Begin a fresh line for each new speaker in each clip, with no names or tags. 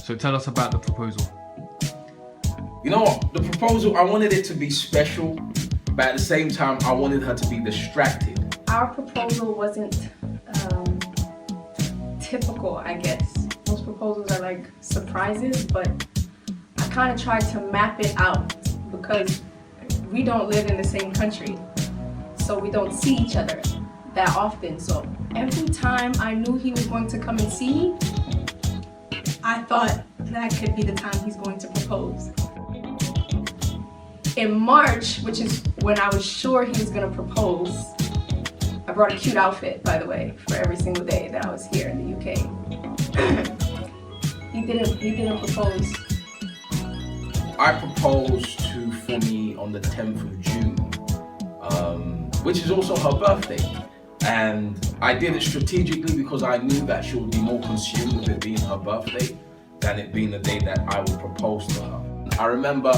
So tell us about the proposal.
You know what? The proposal, I wanted it to be special, but at the same time, I wanted her to be distracted.
Our proposal wasn't typical, I guess. Most proposals are like surprises, but I kind of tried to map it out because we don't live in the same country, so we don't see each other that often. So every time I knew he was going to come and see me, I thought that could be the time he's going to propose. In March, which is when I was sure he was gonna propose, I brought a cute outfit, by the way, for every single day that I was here in the UK. He didn't propose.
I proposed to Funmi on the 10th of June, which is also her birthday. And I did it strategically because I knew that she would be more consumed with it being her birthday than it being the day that I would propose to her. I remember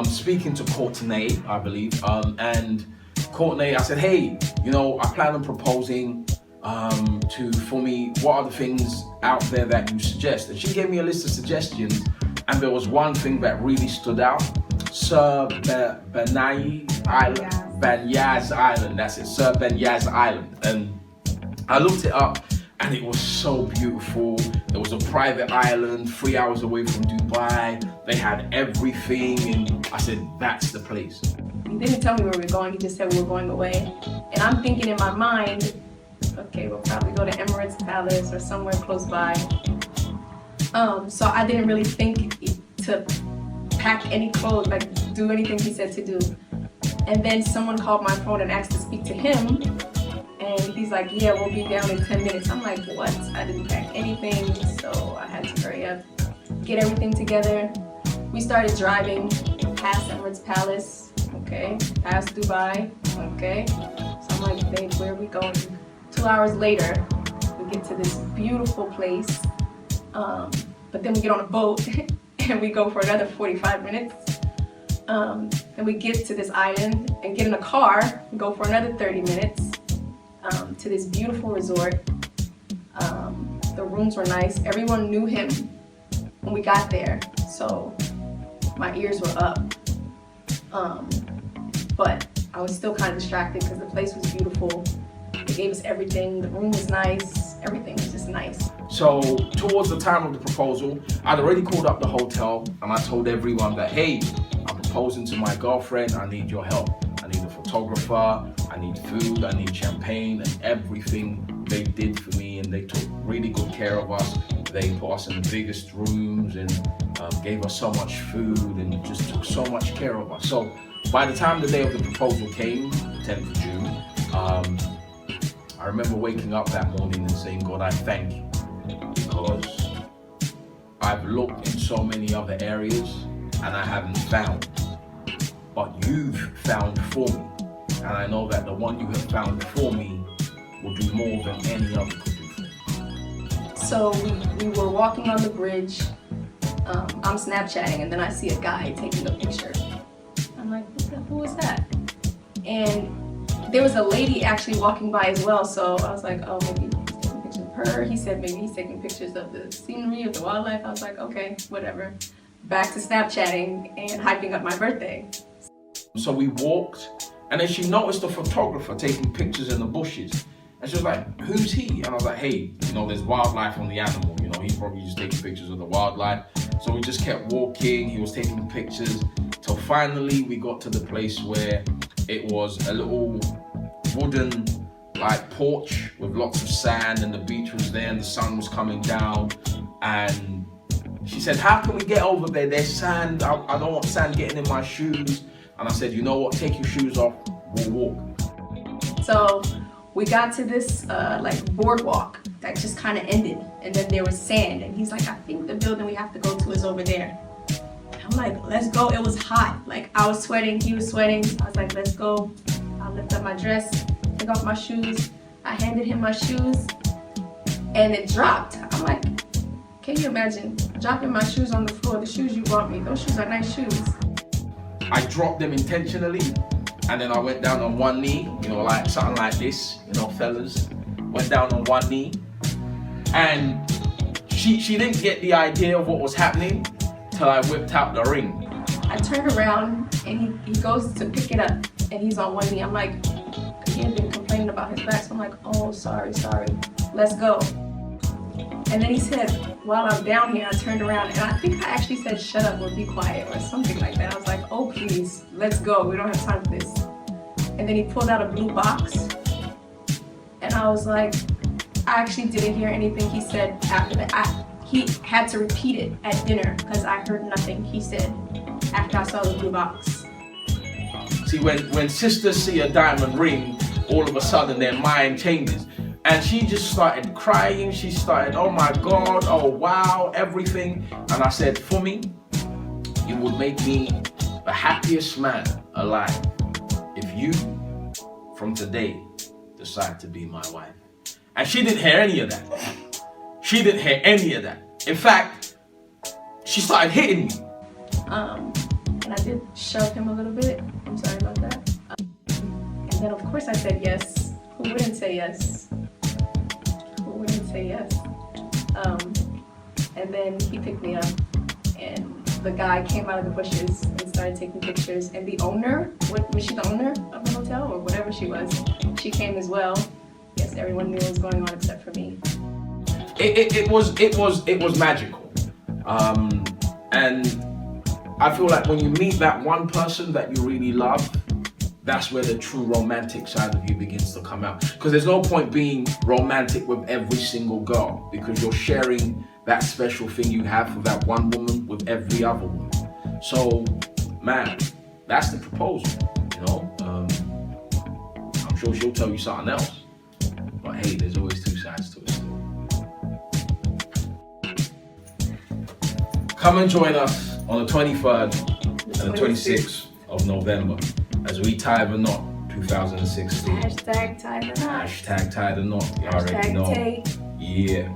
speaking to Courtney, I believe, and Courtney, I said, hey, you know, I plan on proposing to Funmi. What are the things out there that you suggest? And she gave me a list of suggestions, and there was one thing that really stood out. Sir Banyas Island, that's it, Sir Banyas Island. And I looked it up, and it was so beautiful. It was a private island, 3 hours away from Dubai. They had everything, and I said, that's the place.
He didn't tell me where we were going, he just said we were going away. And I'm thinking in my mind, okay, we'll probably go to Emirates Palace or somewhere close by. So I didn't really think to pack any clothes, like do anything he said to do. And then someone called my phone and asked to speak to him. And he's like, yeah, we'll be down in 10 minutes. I'm like, what? I didn't pack anything, so I had to hurry up, get everything together. We started driving past Emirates Palace, okay, past Dubai, okay. So I'm like, babe, where are we going? 2 hours later, we get to this beautiful place, but then we get on a boat and we go for another 45 minutes. Then we get to this island and get in a car and go for another 30 minutes. To this beautiful resort. The rooms were nice. Everyone knew him when we got there, so my ears were up. But I was still kind of distracted because the place was beautiful. They gave us everything. The room was nice. Everything was just nice.
So towards the time of the proposal, I'd already called up the hotel and I told everyone that, hey, I'm proposing to my girlfriend. I need your help. I need a photographer, I need food, I need champagne, and everything they did for me, and they took really good care of us. They put us in the biggest rooms and gave us so much food and just took so much care of us. So by the time the day of the proposal came, the 10th of June, I remember waking up that morning and saying, God, I thank you, because I've looked in so many other areas and I haven't found. But you've found for me, and I know that the one you have found for me will do more than any other could do for me.
So we were walking on the bridge. I'm Snapchatting, and then I see a guy taking a picture. I'm like, who is that? And there was a lady actually walking by as well, so I was like, oh, maybe he's taking pictures of her. He said maybe he's taking pictures of the scenery, of the wildlife. I was like, okay, whatever. Back to Snapchatting and hyping up my birthday.
So we walked, and then she noticed the photographer taking pictures in the bushes. And she was like, who's he? And I was like, hey, you know, there's wildlife on the animal. You know, he's probably just taking pictures of the wildlife. So we just kept walking. He was taking pictures till finally we got to the place where it was a little wooden like porch with lots of sand, and the beach was there and the sun was coming down. And she said, how can we get over there? There's sand. I don't want sand getting in my shoes. And I said, you know what, take your shoes off, we'll walk.
So we got to this like boardwalk that just kind of ended, and then there was sand, and he's like, I think the building we have to go to is over there. I'm like, let's go. It was hot. Like, I was sweating, he was sweating. I was like, let's go. I lift up my dress, take off my shoes. I handed him my shoes, and it dropped. I'm like, can you imagine dropping my shoes on the floor, the shoes you bought me? Those shoes are nice shoes.
I dropped them intentionally, and then I went down on one knee, you know, like something like this, you know, fellas. Went down on one knee, and she didn't get the idea of what was happening till I whipped out the ring.
I turned around and he goes to pick it up and he's on one knee. I'm like, he had been complaining about his back, so I'm like, oh, sorry, let's go. And then he said, while I'm down here, I turned around and I think I actually said, shut up or be quiet or something like that. I was like, oh, please, let's go. We don't have time for this. And then he pulled out a blue box and I was like, I actually didn't hear anything he said after that. He had to repeat it at dinner because I heard nothing he said after I saw the blue box.
See, when sisters see a diamond ring, all of a sudden their mind changes. And she just started crying. She started, oh my God, oh wow, everything. And I said, for me, it would make me the happiest man alive if you, from today, decide to be my wife. And she didn't hear any of that. She didn't hear any of that. In fact, she started hitting me.
And I did shove him a little bit. I'm sorry about that. And then of course I said yes. Who wouldn't say yes? Who wouldn't say yes? And then he picked me up and the guy came out of the bushes and started taking pictures. And the owner, was she the owner of the hotel or whatever she was? She came as well. Yes, everyone knew what was going on except for me.
It was magical. And I feel like when you meet that one person that you really love, that's where the true romantic side of you begins to come out. Because there's no point being romantic with every single girl, because you're sharing that special thing you have for that one woman with every other woman. So, man, that's the proposal, you know? I'm sure she'll tell you something else. But hey, there's always two sides to it. Come and join us on the 23rd and the 26th of November as we tie the knot 2016.
Hashtag tie the knot.
Hashtag tie the knot. You already know.
Tay.
Yeah.